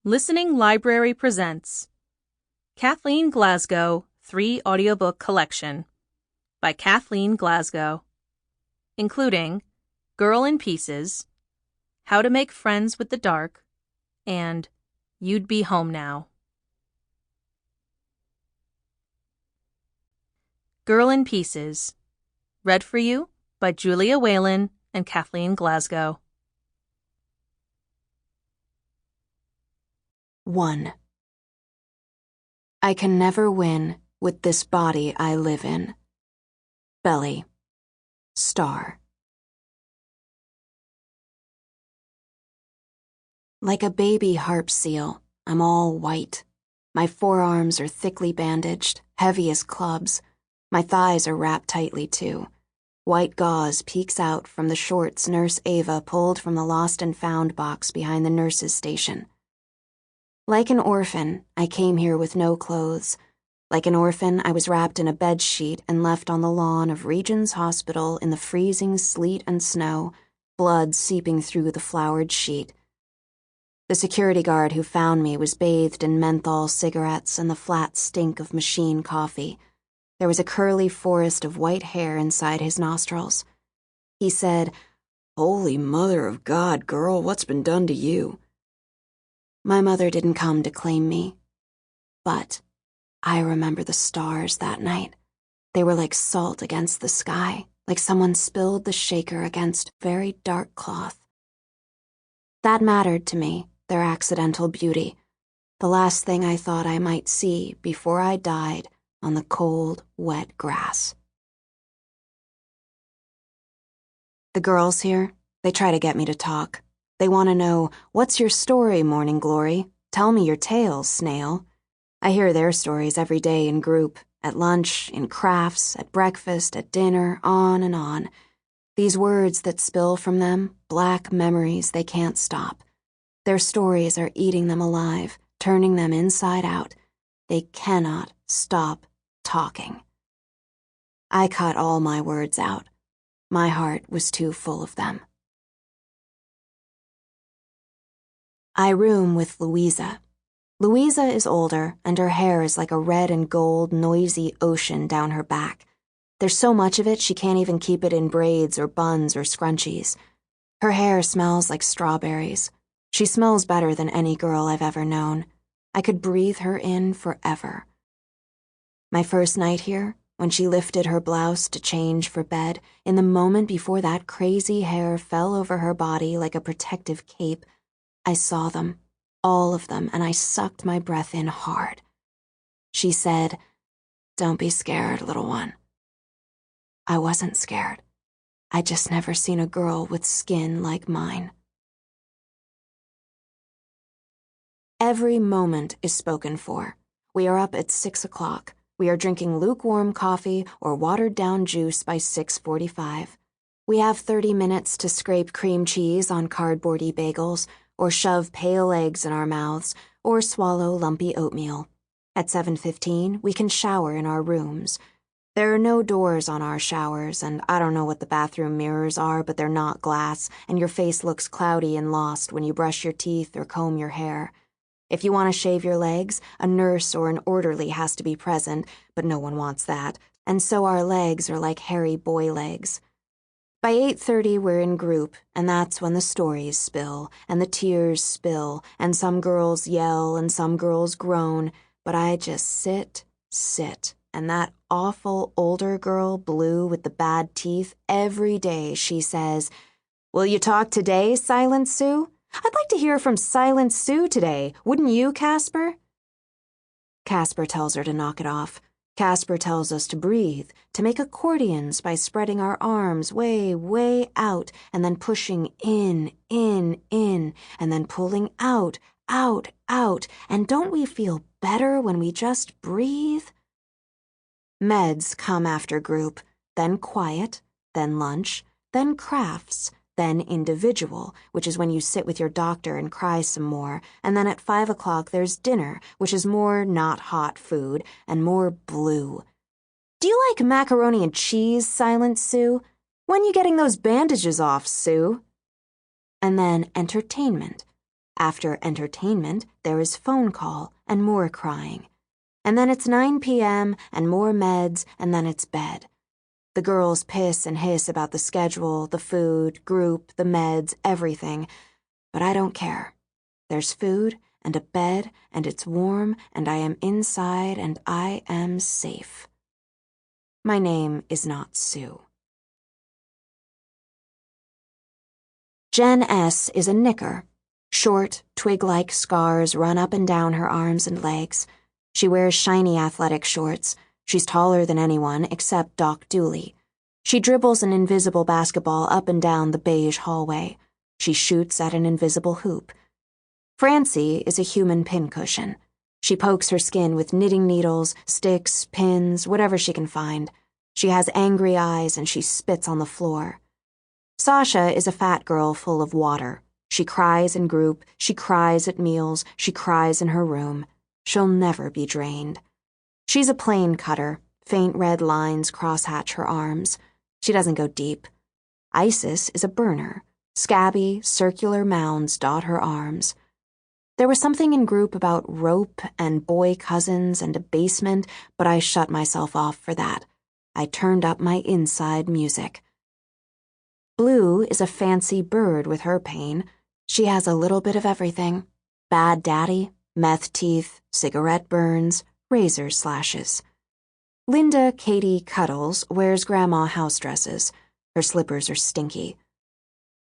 Listening Library presents Kathleen Glasgow Three-Audiobook Collection by Kathleen Glasgow, including Girl in Pieces, How to Make Friends with the Dark, and You'd Be Home Now. Girl in Pieces, read for you by Julia Whelan and Kathleen Glasgow. 1. I can never win with this body I live in. Belly. Star. Like a baby harp seal, I'm all white. My forearms are thickly bandaged, heavy as clubs. My thighs are wrapped tightly too. White gauze peeks out from the shorts Nurse Ava pulled from the lost and found box behind the nurse's station. Like an orphan, I came here with no clothes. Like an orphan, I was wrapped in a bed sheet and left on the lawn of Regions Hospital in the freezing sleet and snow, blood seeping through the flowered sheet. The security guard who found me was bathed in menthol cigarettes and the flat stink of machine coffee. There was a curly forest of white hair inside his nostrils. He said, "Holy Mother of God, girl, what's been done to you?" My mother didn't come to claim me, but I remember the stars that night. They were like salt against the sky, like someone spilled the shaker against very dark cloth. That mattered to me, their accidental beauty, the last thing I thought I might see before I died on the cold, wet grass. The girls here, they try to get me to talk. They want to know, "What's your story, Morning Glory? Tell me your tales, Snail." I hear their stories every day in group, at lunch, in crafts, at breakfast, at dinner, on and on. These words that spill from them, black memories they can't stop. Their stories are eating them alive, turning them inside out. They cannot stop talking. I cut all my words out. My heart was too full of them. I room with Louisa. Louisa is older, and her hair is like a red and gold, noisy ocean down her back. There's so much of it she can't even keep it in braids or buns or scrunchies. Her hair smells like strawberries. She smells better than any girl I've ever known. I could breathe her in forever. My first night here, when she lifted her blouse to change for bed, in the moment before that crazy hair fell over her body like a protective cape, I saw them, all of them, and I sucked my breath in hard. She said, "Don't be scared, little one." I wasn't scared. I'd just never seen a girl with skin like mine. Every moment is spoken for. We are up at 6 o'clock. We are drinking lukewarm coffee or watered-down juice by 6:45. We have 30 minutes to scrape cream cheese on cardboardy bagels, or shove pale eggs in our mouths, or swallow lumpy oatmeal. At 7:15, we can shower in our rooms. There are no doors on our showers, and I don't know what the bathroom mirrors are, but they're not glass, and your face looks cloudy and lost when you brush your teeth or comb your hair. If you want to shave your legs, a nurse or an orderly has to be present, but no one wants that, and so our legs are like hairy boy legs. By 8:30, we're in group, and that's when the stories spill, and the tears spill, and some girls yell, and some girls groan, but I just sit, and that awful older girl, Blue, with the bad teeth, every day she says, "Will you talk today, Silent Sue? I'd like to hear from Silent Sue today, wouldn't you, Casper?" Casper tells her to knock it off. Casper tells us to breathe, to make accordions by spreading our arms way, way out, and then pushing in, and then pulling out, and don't we feel better when we just breathe? Meds come after group, then quiet, then lunch, then crafts, then individual, which is when you sit with your doctor and cry some more, and then at 5 o'clock there's dinner, which is more not hot food, and more blue. "Do you like macaroni and cheese, Silent Sue? When you getting those bandages off, Sue?" And then entertainment, After entertainment, there is phone call and more crying. And then it's 9 p.m. and more meds, and then it's bed. The girls piss and hiss about the schedule, the food, group, the meds, everything. But I don't care. There's food and a bed, and it's warm, and I am inside, and I am safe. My name is not Sue. Jen S. is a knicker. Short, twig-like scars run up and down her arms and legs. She wears shiny athletic shorts. She's taller than anyone except Doc Dooley. She dribbles an invisible basketball up and down the beige hallway. She shoots at an invisible hoop. Francie is a human pincushion. She pokes her skin with knitting needles, sticks, pins, whatever she can find. She has angry eyes and she spits on the floor. Sasha is a fat girl full of water. She cries in group, she cries at meals, she cries in her room. She'll never be drained. She's a plain cutter. Faint red lines crosshatch her arms. She doesn't go deep. Isis is a burner. Scabby, circular mounds dot her arms. There was something in group about rope and boy cousins and a basement, but I shut myself off for that. I turned up my inside music. Blue is a fancy bird with her pain. She has a little bit of everything. Bad daddy, meth teeth, cigarette burns, razor slashes. Linda Katie Cuddles wears grandma house dresses. Her slippers are stinky.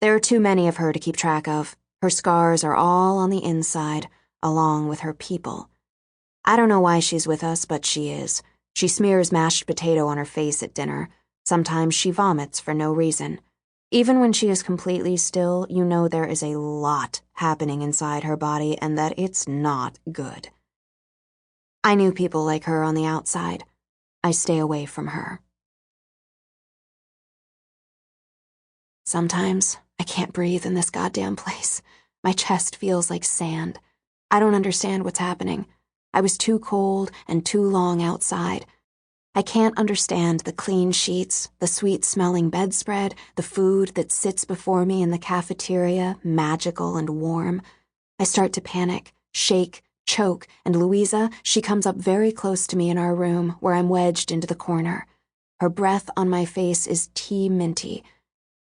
There are too many of her to keep track of. Her scars are all on the inside, along with her people. I don't know why she's with us, but she is. She smears mashed potato on her face at dinner. Sometimes she vomits for no reason. Even when she is completely still, you know there is a lot happening inside her body and that it's not good. I knew people like her on the outside. I stay away from her. Sometimes I can't breathe in this goddamn place. My chest feels like sand. I don't understand what's happening. I was too cold and too long outside. I can't understand the clean sheets, the sweet-smelling bedspread, the food that sits before me in the cafeteria, magical and warm. I start to panic, shake, choke, and Louisa, she comes up very close to me in our room where I'm wedged into the corner. Her breath on my face is tea minty.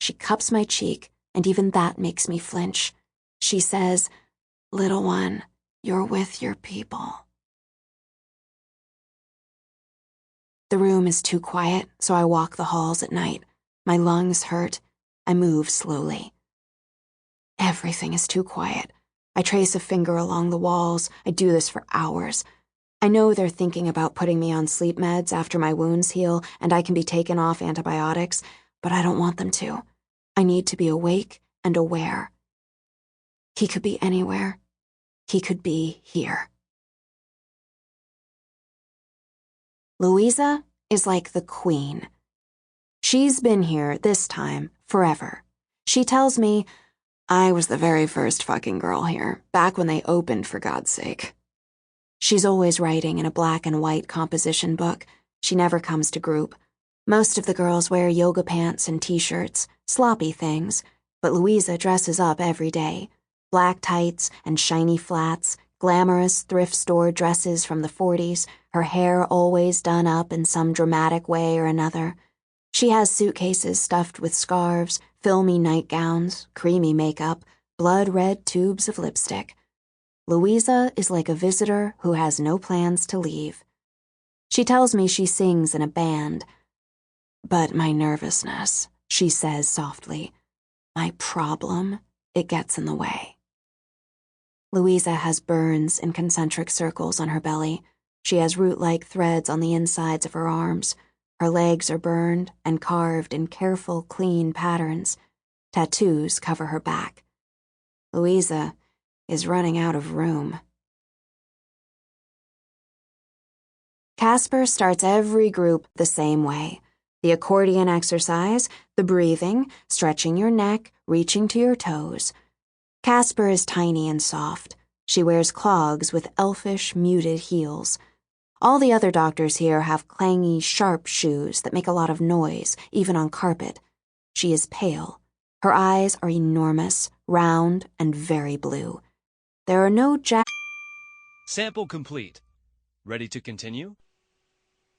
She cups my cheek, and even that makes me flinch. She says, "Little one, you're with your people." The room is too quiet, so I walk the halls at night. My lungs hurt. I move slowly. Everything is too quiet. I trace a finger along the walls. I do this for hours. I know they're thinking about putting me on sleep meds after my wounds heal and I can be taken off antibiotics, but I don't want them to. I need to be awake and aware. He could be anywhere. He could be here. Louisa is like the queen. She's been here, this time, forever. She tells me, "I was the very first fucking girl here, back when they opened, for God's sake." She's always writing in a black and white composition book. She never comes to group. Most of the girls wear yoga pants and t-shirts, sloppy things, but Louisa dresses up every day. Black tights and shiny flats, glamorous thrift store dresses from the 40s, her hair always done up in some dramatic way or another. She has suitcases stuffed with scarves, filmy nightgowns, creamy makeup, blood-red tubes of lipstick. Louisa is like a visitor who has no plans to leave. She tells me she sings in a band. But my nervousness, she says softly, my problem, it gets in the way. Louisa has burns in concentric circles on her belly. She has root-like threads on the insides of her arms. Her legs are burned and carved in careful, clean patterns. Tattoos cover her back. Louisa is running out of room. Casper starts every group the same way. The accordion exercise, the breathing, stretching your neck, reaching to your toes. Casper is tiny and soft. She wears clogs with elfish, muted heels. All the other doctors here have clangy, sharp shoes that make a lot of noise, even on carpet. She is pale. Her eyes are enormous, round, and very blue. There are no Sample complete. Ready to continue?